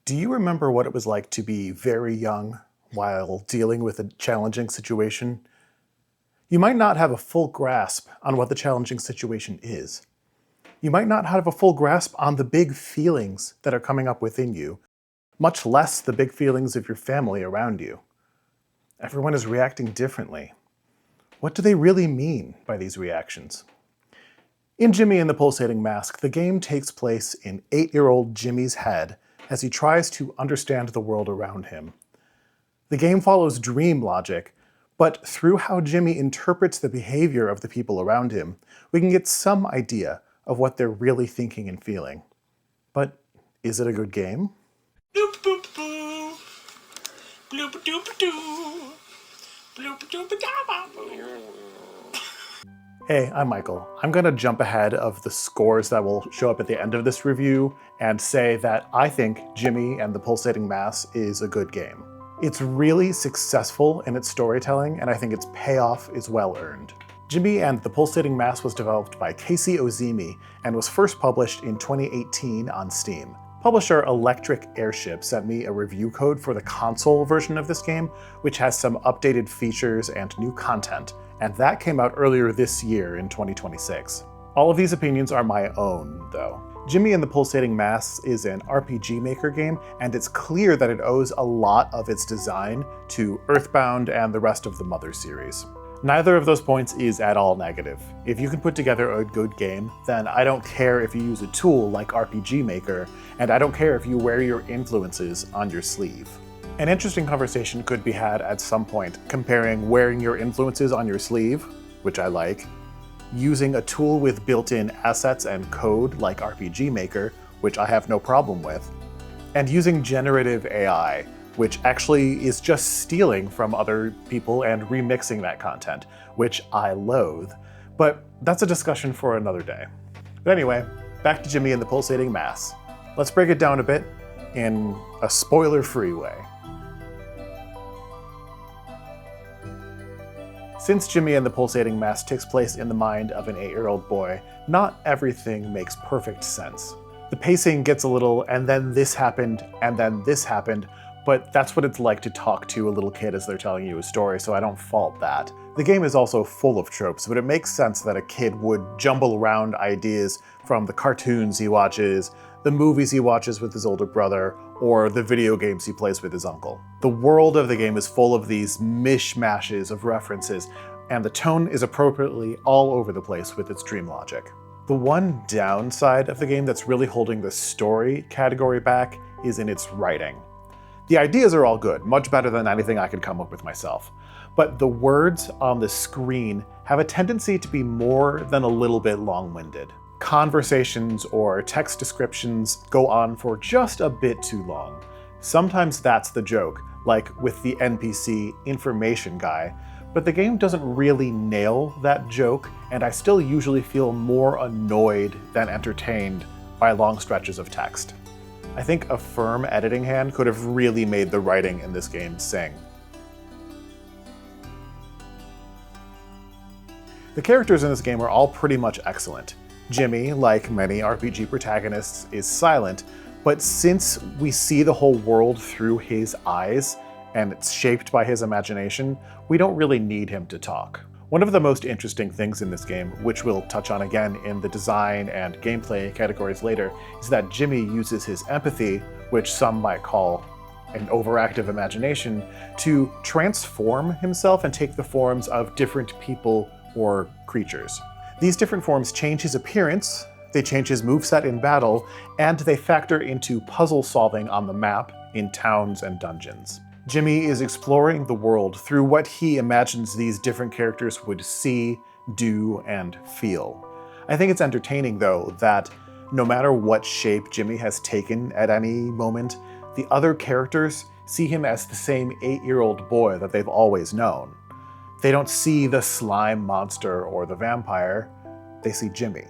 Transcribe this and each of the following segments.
Do you remember what it was like to be very young while dealing with a challenging situation? You might not have a full grasp on what the challenging situation is. You might not have a full grasp on the big feelings that are coming up within you, much less the big feelings of your family around you. Everyone is reacting differently. What do they really mean by these reactions? In Jimmy and the Pulsating Mask, the game takes place in 8-year-old Jimmy's head as he tries to understand the world around him. The game follows dream logic, but through how Jimmy interprets the behavior of the people around him, we can get some idea of what they're really thinking and feeling. But is it a good game? Bloop boop boo. Bloop doop doo. Bloop doop da boo. Hey, I'm Michael. I'm going to jump ahead of the scores that will show up at the end of this review and say that I think Jimmy and the Pulsating Mass is a good game. It's really successful in its storytelling, and I think its payoff is well earned. Jimmy and the Pulsating Mass was developed by Kasey Ozymy and was first published in 2018 on Steam. Publisher Electric Airship sent me a review code for the console version of this game, which has some updated features and new content, and that came out earlier this year in 2026. All of these opinions are my own, though. Jimmy and the Pulsating Mass is an RPG Maker game, and it's clear that it owes a lot of its design to Earthbound and the rest of the Mother series. Neither of those points is at all negative. If you can put together a good game, then I don't care if you use a tool like RPG Maker, and I don't care if you wear your influences on your sleeve. An interesting conversation could be had at some point comparing wearing your influences on your sleeve, which I like, using a tool with built-in assets and code like RPG Maker, which I have no problem with, and using generative AI, which actually is just stealing from other people and remixing that content, which I loathe. But that's a discussion for another day. But anyway, back to Jimmy and the Pulsating Mass. Let's break it down a bit in a spoiler-free way. Since Jimmy and the Pulsating Mass takes place in the mind of an 8-year-old boy, not everything makes perfect sense. The pacing gets a little, and then this happened, and then this happened, but that's what it's like to talk to a little kid as they're telling you a story, so I don't fault that. The game is also full of tropes, but it makes sense that a kid would jumble around ideas from the cartoons he watches, the movies he watches with his older brother, or the video games he plays with his uncle. The world of the game is full of these mishmashes of references, and the tone is appropriately all over the place with its dream logic. The one downside of the game that's really holding the story category back is in its writing. The ideas are all good, much better than anything I could come up with myself. But the words on the screen have a tendency to be more than a little bit long-winded. Conversations or text descriptions go on for just a bit too long. Sometimes that's the joke, like with the NPC information guy, but the game doesn't really nail that joke, and I still usually feel more annoyed than entertained by long stretches of text. I think a firm editing hand could have really made the writing in this game sing. The characters in this game are all pretty much excellent. Jimmy, like many RPG protagonists, is silent, but since we see the whole world through his eyes, and it's shaped by his imagination, we don't really need him to talk. One of the most interesting things in this game, which we'll touch on again in the design and gameplay categories later, is that Jimmy uses his empathy, which some might call an overactive imagination, to transform himself and take the forms of different people or creatures. These different forms change his appearance, they change his moveset in battle, and they factor into puzzle solving on the map in towns and dungeons. Jimmy is exploring the world through what he imagines these different characters would see, do, and feel. I think it's entertaining, though, that no matter what shape Jimmy has taken at any moment, the other characters see him as the same 8-year-old boy that they've always known. They don't see the slime monster or the vampire, they see Jimmy.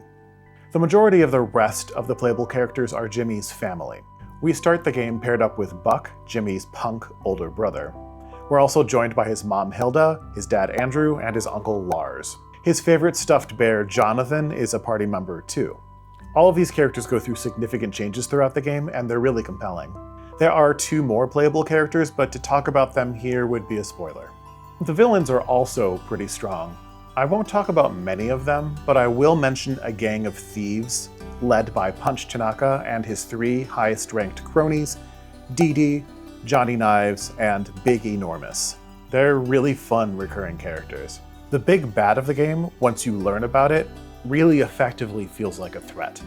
The majority of the rest of the playable characters are Jimmy's family. We start the game paired up with Buck, Jimmy's punk older brother. We're also joined by his mom Hilda, his dad Andrew, and his uncle Lars. His favorite stuffed bear, Jonathan, is a party member too. All of these characters go through significant changes throughout the game, and they're really compelling. There are 2 more playable characters, but to talk about them here would be a spoiler. The villains are also pretty strong. I won't talk about many of them, but I will mention a gang of thieves led by Punch Tanaka and his 3 highest-ranked cronies, Dee Dee, Johnny Knives, and Big Enormous. They're really fun recurring characters. The big bad of the game, once you learn about it, really effectively feels like a threat.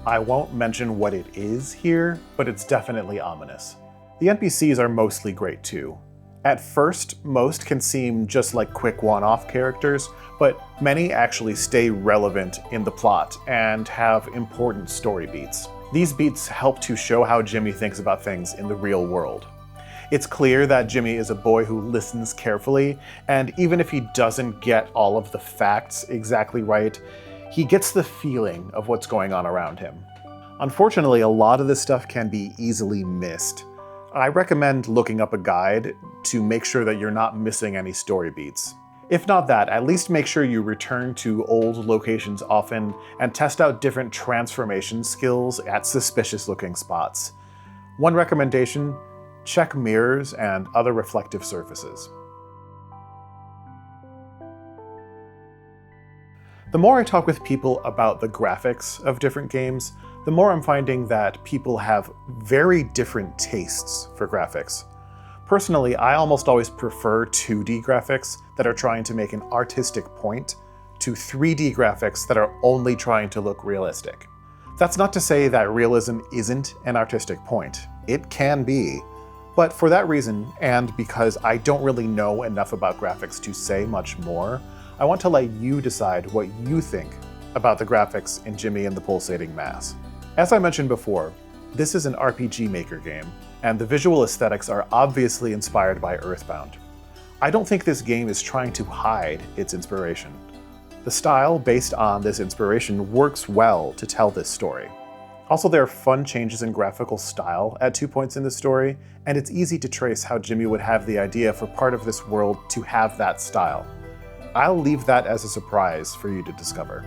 I won't mention what it is here, but it's definitely ominous. The NPCs are mostly great too. At first, most can seem just like quick one-off characters, but many actually stay relevant in the plot and have important story beats. These beats help to show how Jimmy thinks about things in the real world. It's clear that Jimmy is a boy who listens carefully, and even if he doesn't get all of the facts exactly right, he gets the feeling of what's going on around him. Unfortunately, a lot of this stuff can be easily missed. I recommend looking up a guide to make sure that you're not missing any story beats. If not that, at least make sure you return to old locations often and test out different transformation skills at suspicious-looking spots. One recommendation: check mirrors and other reflective surfaces. The more I talk with people about the graphics of different games, the more I'm finding that people have very different tastes for graphics. Personally, I almost always prefer 2D graphics that are trying to make an artistic point to 3D graphics that are only trying to look realistic. That's not to say that realism isn't an artistic point. It can be. But for that reason, and because I don't really know enough about graphics to say much more, I want to let you decide what you think about the graphics in Jimmy and the Pulsating Mass. As I mentioned before, this is an RPG Maker game, and the visual aesthetics are obviously inspired by Earthbound. I don't think this game is trying to hide its inspiration. The style based on this inspiration works well to tell this story. Also, there are fun changes in graphical style at 2 points in the story, and it's easy to trace how Jimmy would have the idea for part of this world to have that style. I'll leave that as a surprise for you to discover.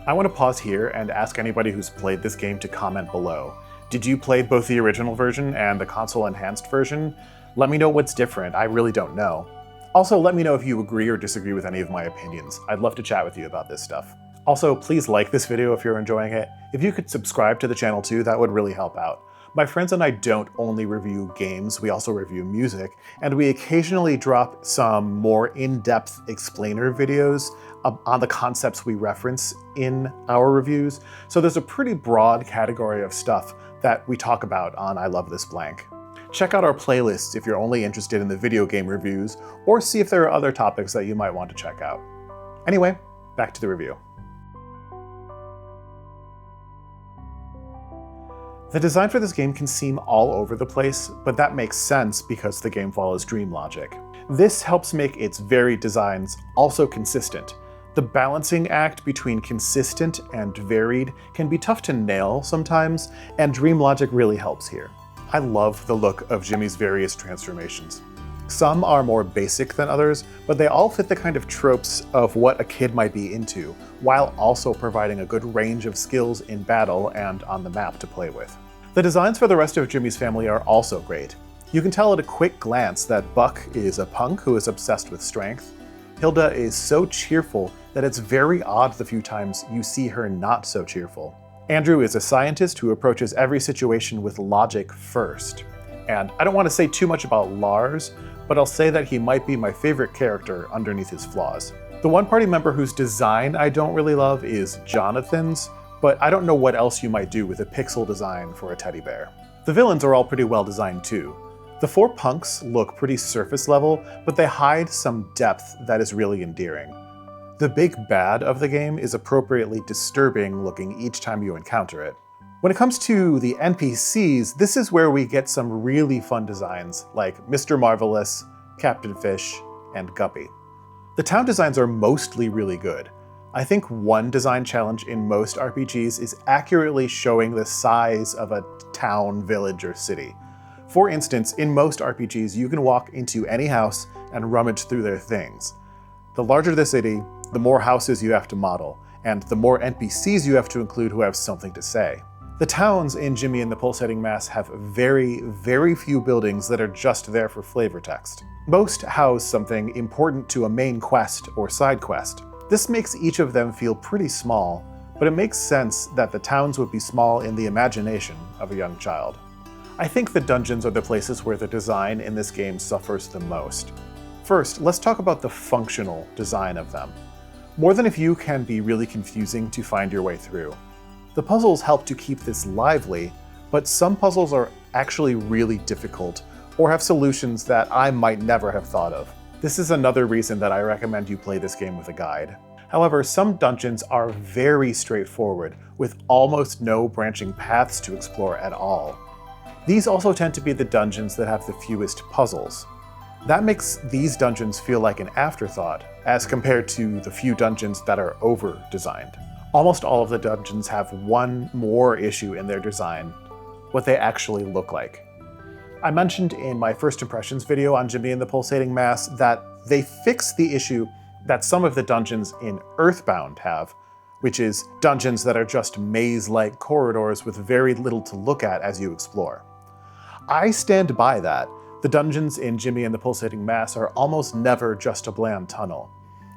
I want to pause here and ask anybody who's played this game to comment below. Did you play both the original version and the console-enhanced version? Let me know what's different, I really don't know. Also, let me know if you agree or disagree with any of my opinions. I'd love to chat with you about this stuff. Also, please like this video if you're enjoying it. If you could subscribe to the channel too, that would really help out. My friends and I don't only review games, we also review music, and we occasionally drop some more in-depth explainer videos on the concepts we reference in our reviews. So there's a pretty broad category of stuff that we talk about on I Love This Blank. Check out our playlists if you're only interested in the video game reviews, or see if there are other topics that you might want to check out. Anyway, back to the review. The design for this game can seem all over the place, but that makes sense because the game follows dream logic. This helps make its varied designs also consistent. The balancing act between consistent and varied can be tough to nail sometimes, and dream logic really helps here. I love the look of Jimmy's various transformations. Some are more basic than others, but they all fit the kind of tropes of what a kid might be into, while also providing a good range of skills in battle and on the map to play with. The designs for the rest of Jimmy's family are also great. You can tell at a quick glance that Buck is a punk who is obsessed with strength. Hilda is so cheerful that it's very odd the few times you see her not so cheerful. Andrew is a scientist who approaches every situation with logic first. And I don't want to say too much about Lars, but I'll say that he might be my favorite character underneath his flaws. The one party member whose design I don't really love is Jonathan's, but I don't know what else you might do with a pixel design for a teddy bear. The villains are all pretty well designed too. The 4 punks look pretty surface level, but they hide some depth that is really endearing. The big bad of the game is appropriately disturbing looking each time you encounter it. When it comes to the NPCs, this is where we get some really fun designs, like Mr. Marvelous, Captain Fish, and Guppy. The town designs are mostly really good. I think one design challenge in most RPGs is accurately showing the size of a town, village, or city. For instance, in most RPGs, you can walk into any house and rummage through their things. The larger the city, the more houses you have to model, and the more NPCs you have to include who have something to say. The towns in Jimmy and the Pulsating Mass have very, very few buildings that are just there for flavor text. Most house something important to a main quest or side quest. This makes each of them feel pretty small, but it makes sense that the towns would be small in the imagination of a young child. I think the dungeons are the places where the design in this game suffers the most. First, let's talk about the functional design of them. More than a few can be really confusing to find your way through. The puzzles help to keep this lively, but some puzzles are actually really difficult or have solutions that I might never have thought of. This is another reason that I recommend you play this game with a guide. However, some dungeons are very straightforward, with almost no branching paths to explore at all. These also tend to be the dungeons that have the fewest puzzles. That makes these dungeons feel like an afterthought, as compared to the few dungeons that are over-designed. Almost all of the dungeons have one more issue in their design: what they actually look like. I mentioned in my first impressions video on Jimmy and the Pulsating Mass that they fixed the issue that some of the dungeons in Earthbound have, which is dungeons that are just maze-like corridors with very little to look at as you explore. I stand by that. The dungeons in Jimmy and the Pulsating Mass are almost never just a bland tunnel.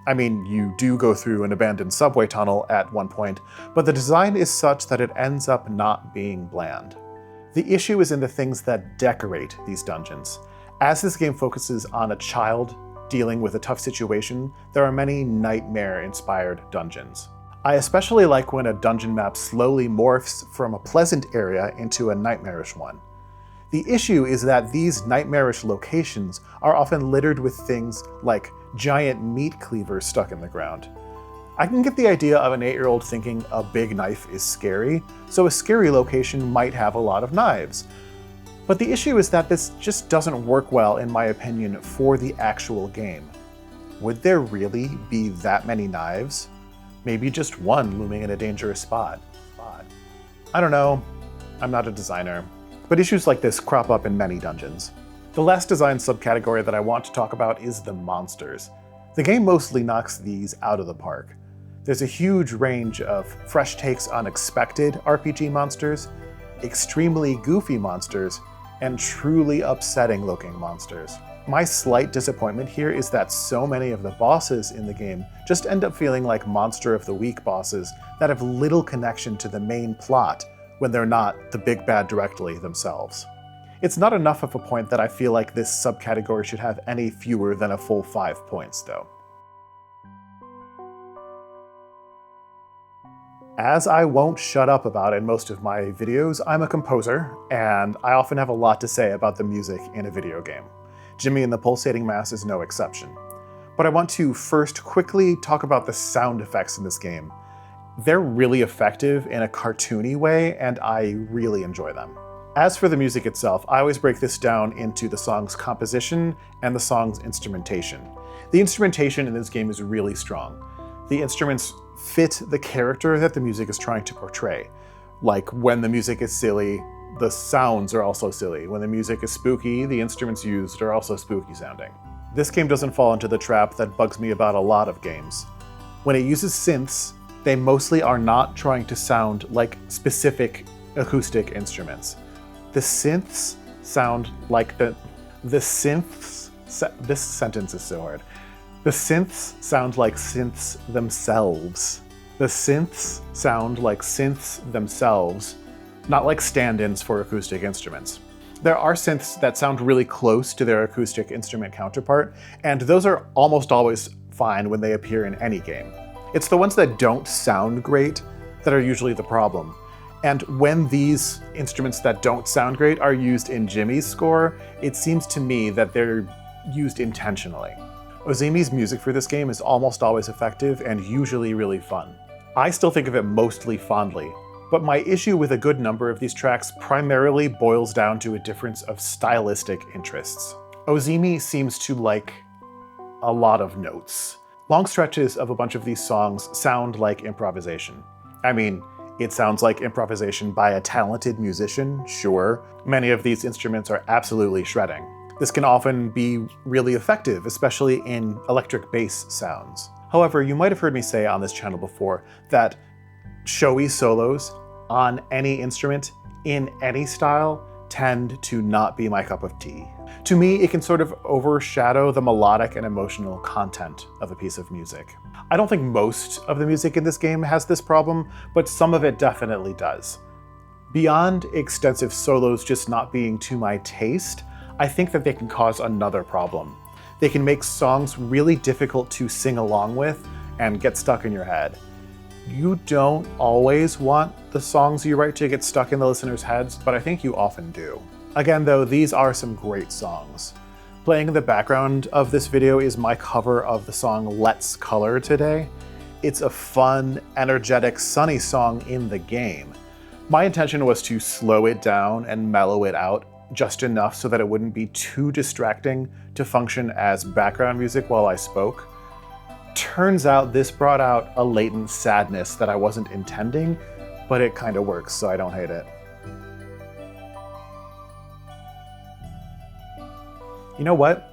I mean, you do go through an abandoned subway tunnel at one point, but the design is such that it ends up not being bland. The issue is in the things that decorate these dungeons. As this game focuses on a child dealing with a tough situation, there are many nightmare-inspired dungeons. I especially like when a dungeon map slowly morphs from a pleasant area into a nightmarish one. The issue is that these nightmarish locations are often littered with things like giant meat cleavers stuck in the ground. I can get the idea of an 8-year-old thinking a big knife is scary, so a scary location might have a lot of knives. But the issue is that this just doesn't work well, in my opinion, for the actual game. Would there really be that many knives? Maybe just one looming in a dangerous spot. I don't know. I'm not a designer. But issues like this crop up in many dungeons. The last design subcategory that I want to talk about is the monsters. The game mostly knocks these out of the park. There's a huge range of fresh takes on expected RPG monsters, extremely goofy monsters, and truly upsetting looking monsters. My slight disappointment here is that so many of the bosses in the game just end up feeling like Monster of the Week bosses that have little connection to the main plot when they're not the big bad directly themselves. It's not enough of a point that I feel like this subcategory should have any fewer than a full 5 points, though. As I won't shut up about in most of my videos, I'm a composer, and I often have a lot to say about the music in a video game. Jimmy and the Pulsating Mass is no exception. But I want to first quickly talk about the sound effects in this game. They're really effective in a cartoony way, and I really enjoy them. As for the music itself, I always break this down into the song's composition and the song's instrumentation. The instrumentation in this game is really strong. The instruments fit the character that the music is trying to portray. Like, when the music is silly, the sounds are also silly. When the music is spooky, the instruments used are also spooky sounding. This game doesn't fall into the trap that bugs me about a lot of games. When it uses synths, they mostly are not trying to sound like specific acoustic instruments. The synths sound like this sentence is so hard. The synths sound like synths themselves. The synths sound like synths themselves, not like stand-ins for acoustic instruments. There are synths that sound really close to their acoustic instrument counterpart, and those are almost always fine when they appear in any game. It's the ones that don't sound great that are usually the problem. And when these instruments that don't sound great are used in Jimmy's score, it seems to me that they're used intentionally. Ozymy's music for this game is almost always effective and usually really fun. I still think of it mostly fondly, but my issue with a good number of these tracks primarily boils down to a difference of stylistic interests. Ozymy seems to like a lot of notes. Long stretches of a bunch of these songs sound like improvisation. I mean, it sounds like improvisation by a talented musician, sure. Many of these instruments are absolutely shredding. This can often be really effective, especially in electric bass sounds. However, you might have heard me say on this channel before that showy solos on any instrument, in any style, tend to not be my cup of tea. To me, it can sort of overshadow the melodic and emotional content of a piece of music. I don't think most of the music in this game has this problem, but some of it definitely does. Beyond extensive solos just not being to my taste, I think that they can cause another problem. They can make songs really difficult to sing along with and get stuck in your head. You don't always want the songs you write to get stuck in the listeners' heads, but I think you often do. Again though, these are some great songs. Playing in the background of this video is my cover of the song Let's Color Today. It's a fun, energetic, sunny song in the game. My intention was to slow it down and mellow it out just enough so that it wouldn't be too distracting to function as background music while I spoke. Turns out this brought out a latent sadness that I wasn't intending, but it kind of works, so I don't hate it. You know what?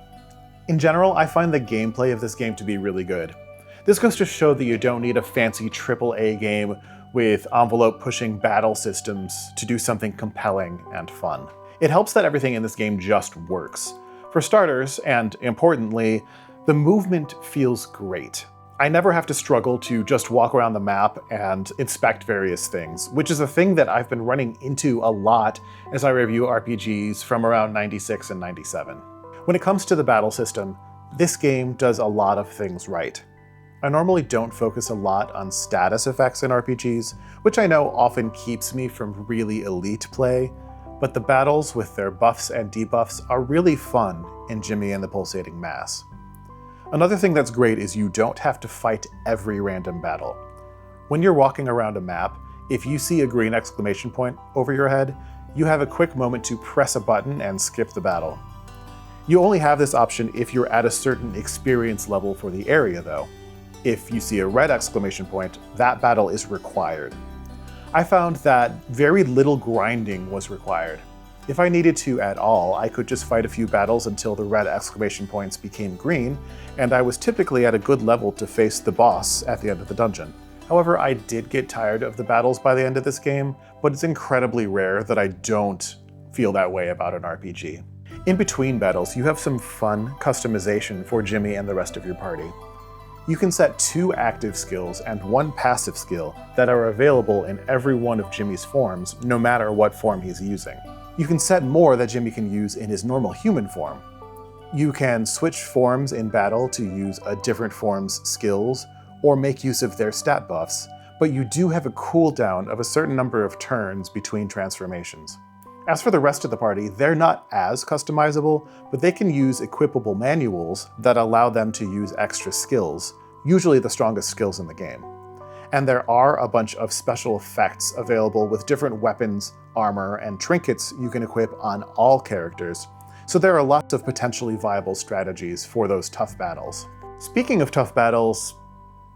In general, I find the gameplay of this game to be really good. This goes to show that you don't need a fancy AAA game with envelope-pushing battle systems to do something compelling and fun. It helps that everything in this game just works. For starters, and importantly, the movement feels great. I never have to struggle to just walk around the map and inspect various things, which is a thing that I've been running into a lot as I review RPGs from around 96 and 97. When it comes to the battle system, this game does a lot of things right. I normally don't focus a lot on status effects in RPGs, which I know often keeps me from really elite play, but the battles with their buffs and debuffs are really fun in Jimmy and the Pulsating Mass. Another thing that's great is you don't have to fight every random battle. When you're walking around a map, if you see a green exclamation point over your head, you have a quick moment to press a button and skip the battle. You only have this option if you're at a certain experience level for the area though. If you see a red exclamation point, that battle is required. I found that very little grinding was required. If I needed to at all, I could just fight a few battles until the red exclamation points became green, and I was typically at a good level to face the boss at the end of the dungeon. However, I did get tired of the battles by the end of this game, but it's incredibly rare that I don't feel that way about an RPG. In between battles, you have some fun customization for Jimmy and the rest of your party. You can set 2 active skills and 1 passive skill that are available in every one of Jimmy's forms, no matter what form he's using. You can set more that Jimmy can use in his normal human form. You can switch forms in battle to use a different form's skills, or make use of their stat buffs, but you do have a cooldown of a certain number of turns between transformations. As for the rest of the party, they're not as customizable, but they can use equipable manuals that allow them to use extra skills, usually the strongest skills in the game. And there are a bunch of special effects available with different weapons, armor, and trinkets you can equip on all characters, so there are lots of potentially viable strategies for those tough battles. Speaking of tough battles,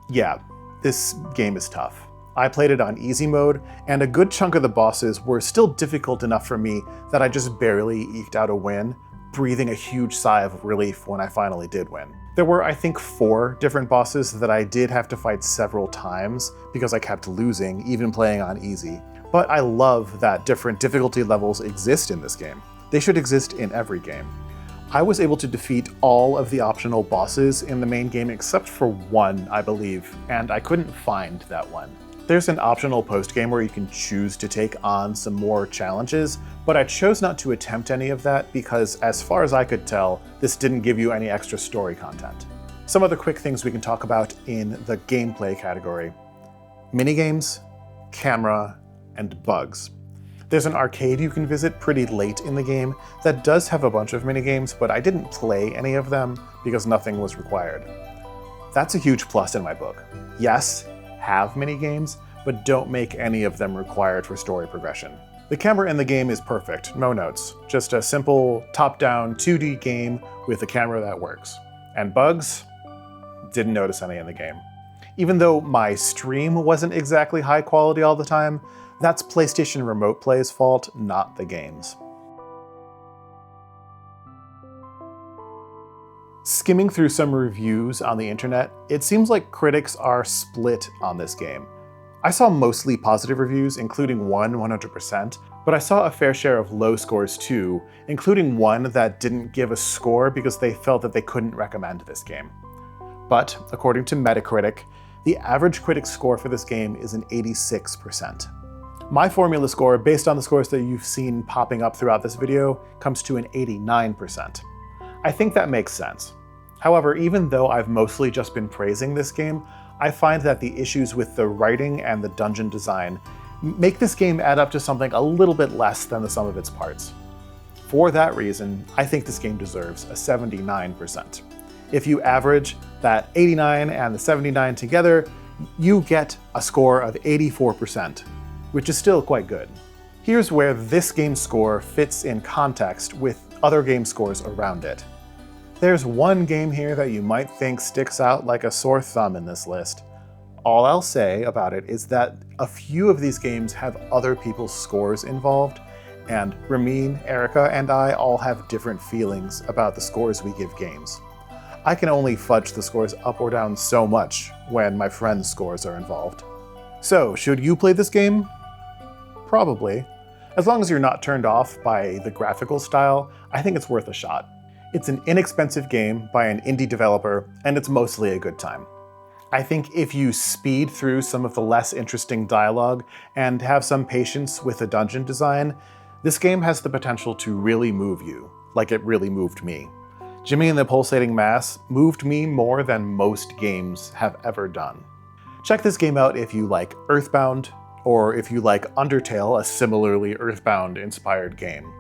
yeah, this game is tough. I played it on easy mode, and a good chunk of the bosses were still difficult enough for me that I just barely eked out a win, breathing a huge sigh of relief when I finally did win. There were, I think, 4 different bosses that I did have to fight several times because I kept losing, even playing on easy. But I love that different difficulty levels exist in this game. They should exist in every game. I was able to defeat all of the optional bosses in the main game except for 1, I believe, and I couldn't find that one. There's an optional post-game where you can choose to take on some more challenges, but I chose not to attempt any of that because, as far as I could tell, this didn't give you any extra story content. Some other quick things we can talk about in the gameplay category: minigames, camera, and bugs. There's an arcade you can visit pretty late in the game that does have a bunch of minigames, but I didn't play any of them because nothing was required. That's a huge plus in my book. Yes, have minigames, but don't make any of them required for story progression. The camera in the game is perfect, no notes. Just a simple top-down 2D game with a camera that works. And bugs? Didn't notice any in the game. Even though my stream wasn't exactly high quality all the time, that's PlayStation Remote Play's fault, not the game's. Skimming through some reviews on the internet, it seems like critics are split on this game. I saw mostly positive reviews, including one 100%, but I saw a fair share of low scores too, including one that didn't give a score because they felt that they couldn't recommend this game. But according to Metacritic, the average critic score for this game is an 86%. My formula score, based on the scores that you've seen popping up throughout this video, comes to an 89%. I think that makes sense. However, even though I've mostly just been praising this game, I find that the issues with the writing and the dungeon design make this game add up to something a little bit less than the sum of its parts. For that reason, I think this game deserves a 79%. If you average that 89 and the 79 together, you get a score of 84%, which is still quite good. Here's where this game's score fits in context with other game scores around it. There's one game here that you might think sticks out like a sore thumb in this list. All I'll say about it is that a few of these games have other people's scores involved, and Ramin, Erica, and I all have different feelings about the scores we give games. I can only fudge the scores up or down so much when my friends' scores are involved. So, should you play this game? Probably. As long as you're not turned off by the graphical style, I think it's worth a shot. It's an inexpensive game by an indie developer, and it's mostly a good time. I think if you speed through some of the less interesting dialogue and have some patience with the dungeon design, this game has the potential to really move you, like it really moved me. Jimmy and the Pulsating Mass moved me more than most games have ever done. Check this game out if you like Earthbound, or if you like Undertale, a similarly Earthbound-inspired game.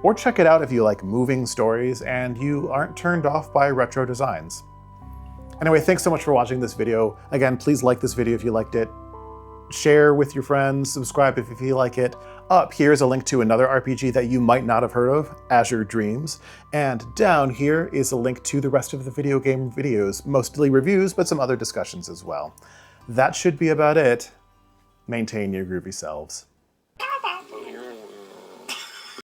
Or check it out if you like moving stories and you aren't turned off by retro designs. Anyway, thanks so much for watching this video. Again, please like this video if you liked it. Share with your friends, subscribe if you feel like it. Up here is a link to another RPG that you might not have heard of, Azure Dreams. And down here is a link to the rest of the video game videos, mostly reviews, but some other discussions as well. That should be about it. Maintain your groovy selves.